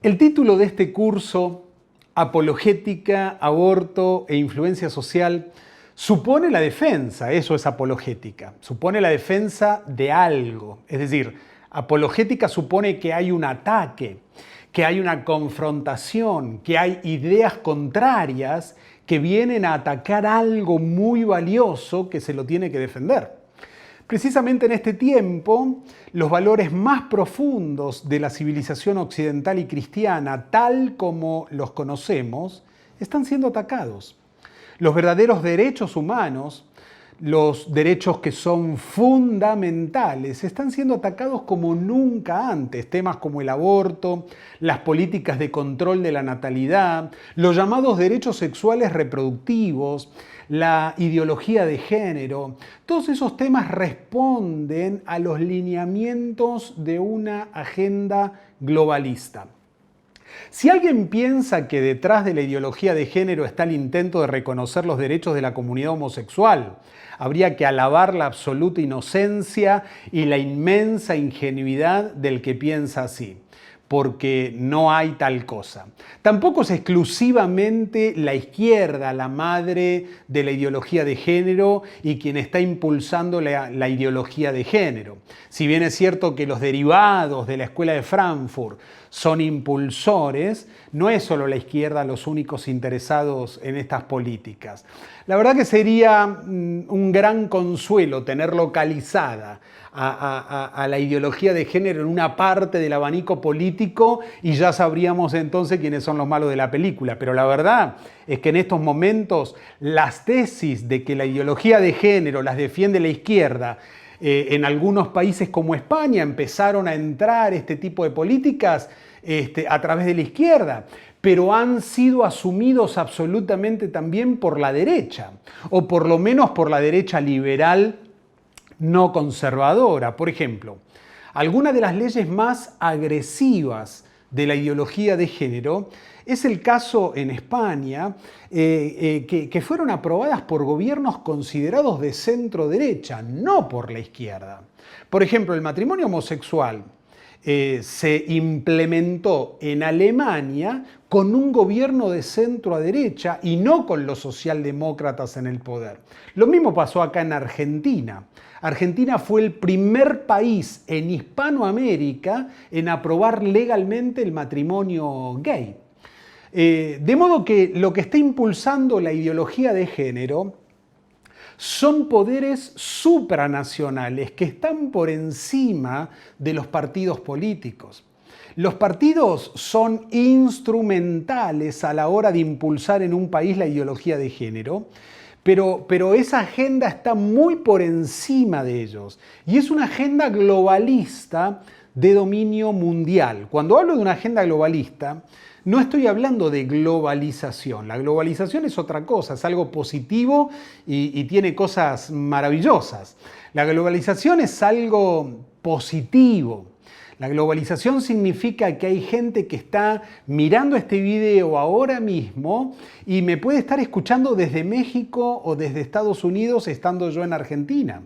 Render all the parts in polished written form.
El título de este curso, Apologética, Aborto e Influencia Social, supone la defensa, eso es apologética, supone la defensa de algo. Es decir, apologética supone que hay un ataque, que hay una confrontación, que hay ideas contrarias que vienen a atacar algo muy valioso que se lo tiene que defender. Precisamente en este tiempo, los valores más profundos de la civilización occidental y cristiana, tal como los conocemos, están siendo atacados. Los verdaderos derechos humanos, los derechos que son fundamentales, están siendo atacados como nunca antes. Temas como el aborto, las políticas de control de la natalidad, los llamados derechos sexuales reproductivos, la ideología de género, todos esos temas responden a los lineamientos de una agenda globalista. Si alguien piensa que detrás de la ideología de género está el intento de reconocer los derechos de la comunidad homosexual, habría que alabar la absoluta inocencia y la inmensa ingenuidad del que piensa así, porque no hay tal cosa. Tampoco es exclusivamente la izquierda la madre de la ideología de género y quien está impulsando la ideología de género. Si bien es cierto que los derivados de la Escuela de Frankfurt son impulsores, no es solo la izquierda los únicos interesados en estas políticas. La verdad que sería un gran consuelo tener localizada a la ideología de género en una parte del abanico político y ya sabríamos entonces quiénes son los malos de la película. Pero la verdad es que en estos momentos las tesis de que la ideología de género las defiende la izquierda, en algunos países como España empezaron a entrar este tipo de políticas a través de la izquierda, pero han sido asumidos absolutamente también por la derecha, o por lo menos por la derecha liberal no conservadora. Por ejemplo, algunas de las leyes más agresivas de la ideología de género es el caso en España, que fueron aprobadas por gobiernos considerados de centro derecha, no por la izquierda. Por ejemplo, el matrimonio homosexual se implementó en Alemania con un gobierno de centro a derecha y no con los socialdemócratas en el poder. Lo mismo pasó acá en Argentina. Argentina fue el primer país en Hispanoamérica en aprobar legalmente el matrimonio gay. De modo que lo que está impulsando la ideología de género son poderes supranacionales que están por encima de los partidos políticos. Los partidos son instrumentales a la hora de impulsar en un país la ideología de género, pero esa agenda está muy por encima de ellos y es una agenda globalista de dominio mundial. Cuando hablo de una agenda globalista, no estoy hablando de globalización. La globalización es otra cosa, es algo positivo y tiene cosas maravillosas. La globalización es algo positivo. La globalización significa que hay gente que está mirando este video ahora mismo y me puede estar escuchando desde México o desde Estados Unidos estando yo en Argentina.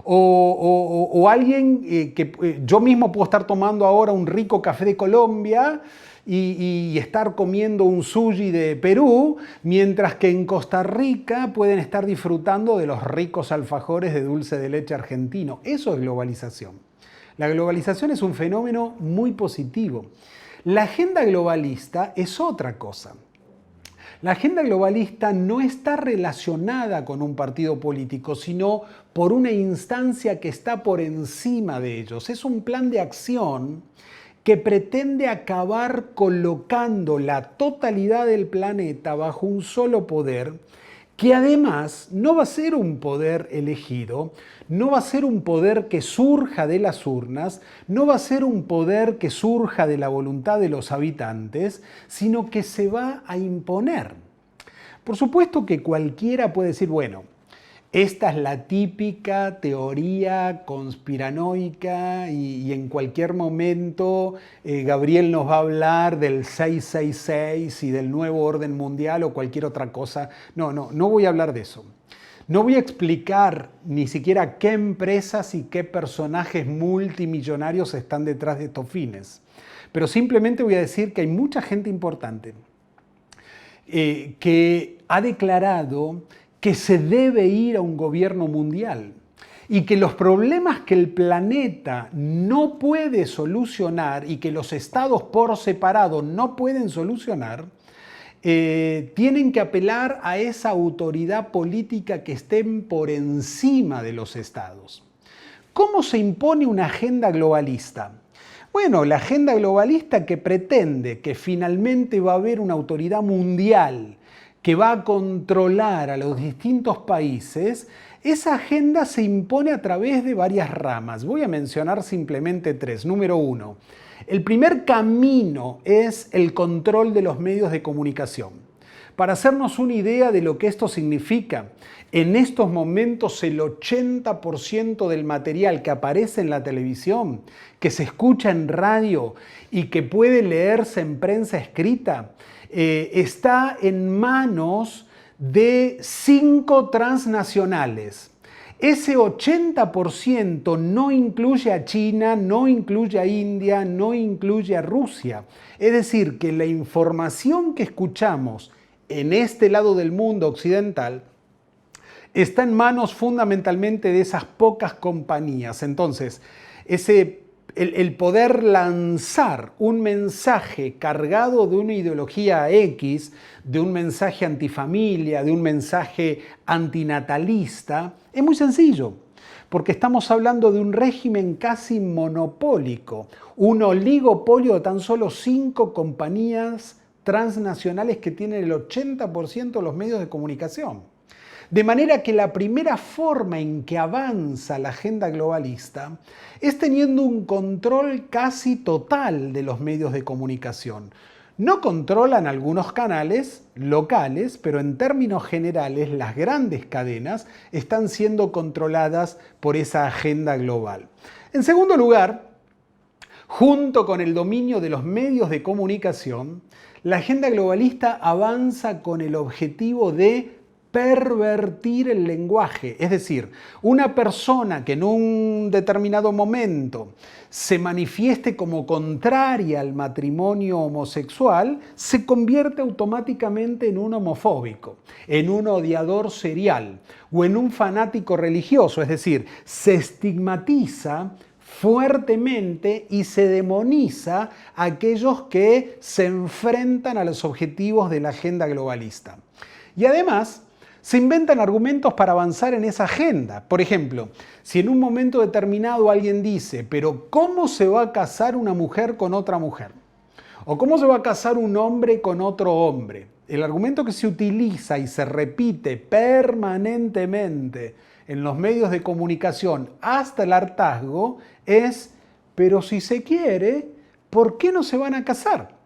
O alguien que yo mismo puedo estar tomando ahora un rico café de Colombia y estar comiendo un sushi de Perú, mientras que en Costa Rica pueden estar disfrutando de los ricos alfajores de dulce de leche argentino. Eso es globalización. La globalización es un fenómeno muy positivo. La agenda globalista es otra cosa. La agenda globalista no está relacionada con un partido político, sino por una instancia que está por encima de ellos. Es un plan de acción que pretende acabar colocando la totalidad del planeta bajo un solo poder, que además no va a ser un poder elegido, no va a ser un poder que surja de las urnas, no va a ser un poder que surja de la voluntad de los habitantes, sino que se va a imponer. Por supuesto que cualquiera puede decir, bueno, esta es la típica teoría conspiranoica y en cualquier momento Gabriel nos va a hablar del 666 y del nuevo orden mundial o cualquier otra cosa. No voy a hablar de eso. No voy a explicar ni siquiera qué empresas y qué personajes multimillonarios están detrás de estos fines. pero simplemente voy a decir que hay mucha gente importante que ha declarado que se debe ir a un gobierno mundial y que los problemas que el planeta no puede solucionar y que los estados por separado no pueden solucionar, tienen que apelar a esa autoridad política que estén por encima de los estados. ¿Cómo se impone una agenda globalista? Bueno, la agenda globalista que pretende que finalmente va a haber una autoridad mundial que va a controlar a los distintos países, esa agenda se impone a través de varias ramas. Voy a mencionar simplemente tres. Número uno, el primer camino es el control de los medios de comunicación. Para hacernos una idea de lo que esto significa, en estos momentos el 80% del material que aparece en la televisión, que se escucha en radio y que puede leerse en prensa escrita, está en manos de 5 transnacionales. Ese 80% no incluye a China, no incluye a India, no incluye a Rusia. Es decir, que la información que escuchamos en este lado del mundo occidental está en manos fundamentalmente de esas pocas compañías. Entonces, el poder lanzar un mensaje cargado de una ideología X, de un mensaje antifamilia, de un mensaje antinatalista, es muy sencillo, porque estamos hablando de un régimen casi monopólico, un oligopolio de tan solo 5 compañías transnacionales que tienen el 80% de los medios de comunicación. De manera que la primera forma en que avanza la agenda globalista es teniendo un control casi total de los medios de comunicación. No controlan algunos canales locales, pero en términos generales las grandes cadenas están siendo controladas por esa agenda global. En segundo lugar, junto con el dominio de los medios de comunicación, la agenda globalista avanza con el objetivo de pervertir el lenguaje. Es decir, una persona que en un determinado momento se manifieste como contraria al matrimonio homosexual, se convierte automáticamente en un homofóbico, en un odiador serial o en un fanático religioso. Es decir, se estigmatiza fuertemente y se demoniza a aquellos que se enfrentan a los objetivos de la agenda globalista. Y además, se inventan argumentos para avanzar en esa agenda. Por ejemplo, si en un momento determinado alguien dice, pero ¿cómo se va a casar una mujer con otra mujer? ¿O cómo se va a casar un hombre con otro hombre? El argumento que se utiliza y se repite permanentemente en los medios de comunicación hasta el hartazgo es, pero si se quiere, ¿por qué no se van a casar?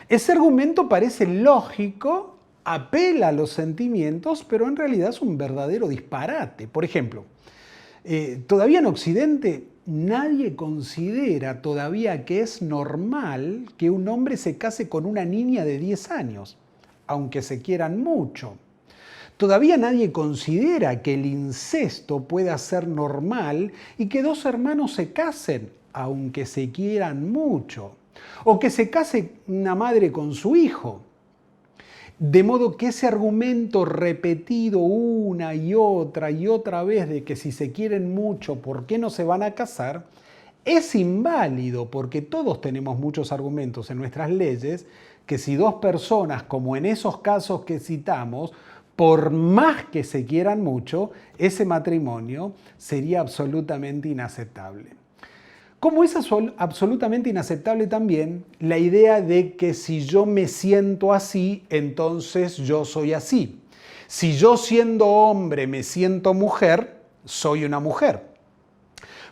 Ese argumento parece lógico, apela a los sentimientos, pero en realidad es un verdadero disparate. Por ejemplo, todavía en Occidente nadie considera todavía que es normal que un hombre se case con una niña de 10 años, aunque se quieran mucho. Todavía nadie considera que el incesto pueda ser normal y que 2 hermanos se casen, aunque se quieran mucho. O que se case una madre con su hijo. De modo que ese argumento repetido una y otra vez de que si se quieren mucho, ¿por qué no se van a casar? Es inválido porque todos tenemos muchos argumentos en nuestras leyes que si 2 personas, como en esos casos que citamos, por más que se quieran mucho, ese matrimonio sería absolutamente inaceptable. Como es absolutamente inaceptable también la idea de que si yo me siento así, entonces yo soy así. Si yo siendo hombre me siento mujer, soy una mujer.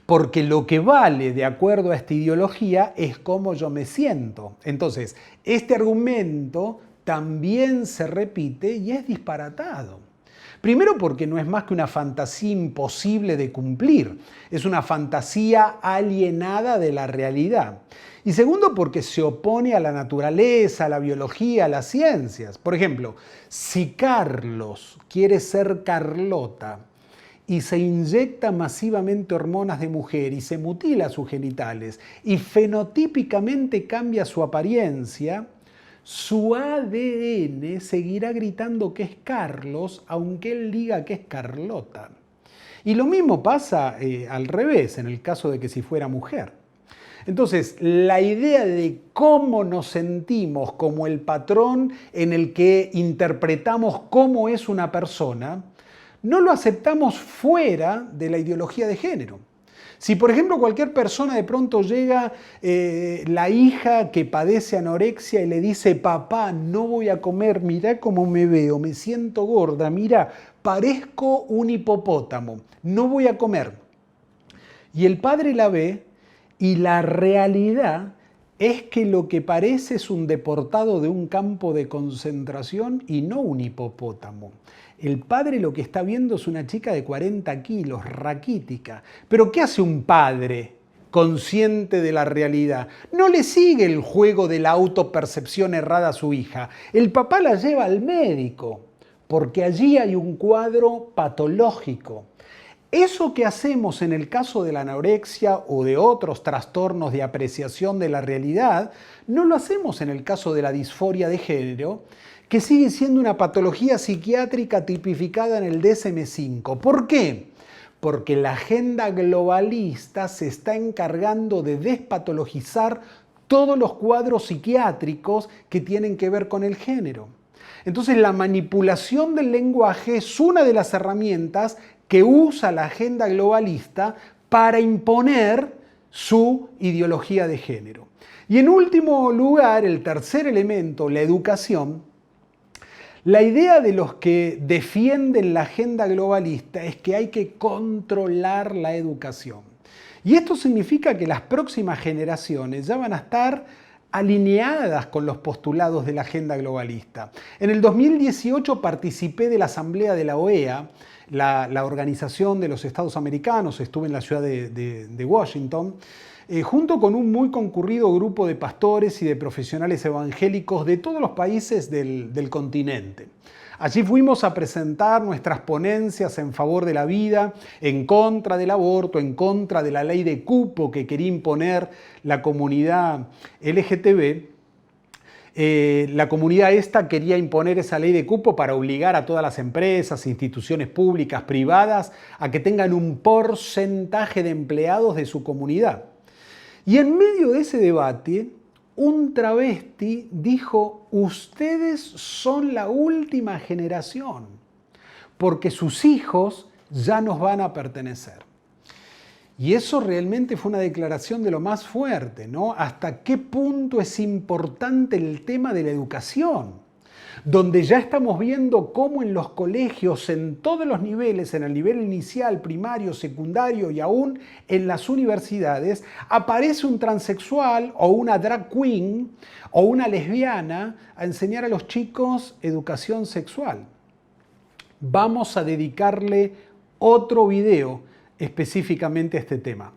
Porque lo que vale de acuerdo a esta ideología es cómo yo me siento. Entonces, este argumento también se repite y es disparatado. Primero porque no es más que una fantasía imposible de cumplir, es una fantasía alienada de la realidad. Y segundo porque se opone a la naturaleza, a la biología, a las ciencias. Por ejemplo, si Carlos quiere ser Carlota y se inyecta masivamente hormonas de mujer y se mutila sus genitales y fenotípicamente cambia su apariencia, su ADN seguirá gritando que es Carlos, aunque él diga que es Carlota. Y lo mismo pasa al revés, en el caso de que si fuera mujer. Entonces, la idea de cómo nos sentimos como el patrón en el que interpretamos cómo es una persona, no lo aceptamos fuera de la ideología de género. Si, por ejemplo, cualquier persona de pronto llega la hija que padece anorexia y le dice, papá, no voy a comer, mirá cómo me veo, me siento gorda, mirá, parezco un hipopótamo, no voy a comer. Y el padre la ve y la realidad es que lo que parece es un deportado de un campo de concentración y no un hipopótamo. El padre lo que está viendo es una chica de 40 kilos, raquítica. ¿Pero qué hace un padre consciente de la realidad? No le sigue el juego de la autopercepción errada a su hija. El papá la lleva al médico, porque allí hay un cuadro patológico. Eso que hacemos en el caso de la anorexia o de otros trastornos de apreciación de la realidad, no lo hacemos en el caso de la disforia de género, que sigue siendo una patología psiquiátrica tipificada en el DSM-5. ¿Por qué? Porque la agenda globalista se está encargando de despatologizar todos los cuadros psiquiátricos que tienen que ver con el género. Entonces, la manipulación del lenguaje es una de las herramientas que usa la agenda globalista para imponer su ideología de género. Y en último lugar, el tercer elemento, la educación. La idea de los que defienden la agenda globalista es que hay que controlar la educación. Y esto significa que las próximas generaciones ya van a estar alineadas con los postulados de la agenda globalista. En el 2018 participé de la asamblea de la OEA, la Organización de los Estados Americanos, estuve en la ciudad de Washington, junto con un muy concurrido grupo de pastores y de profesionales evangélicos de todos los países del continente. Allí fuimos a presentar nuestras ponencias en favor de la vida, en contra del aborto, en contra de la ley de cupo que quería imponer la comunidad LGTB. La comunidad esta quería imponer esa ley de cupo para obligar a todas las empresas, instituciones públicas, privadas, a que tengan un porcentaje de empleados de su comunidad. Y en medio de ese debate, un travesti dijo, ustedes son la última generación, porque sus hijos ya nos van a pertenecer. Y eso realmente fue una declaración de lo más fuerte, ¿no? ¿Hasta qué punto es importante el tema de la educación? Donde ya estamos viendo cómo en los colegios, en todos los niveles, en el nivel inicial, primario, secundario y aún en las universidades, aparece un transexual o una drag queen o una lesbiana a enseñar a los chicos educación sexual. Vamos a dedicarle otro video específicamente a este tema.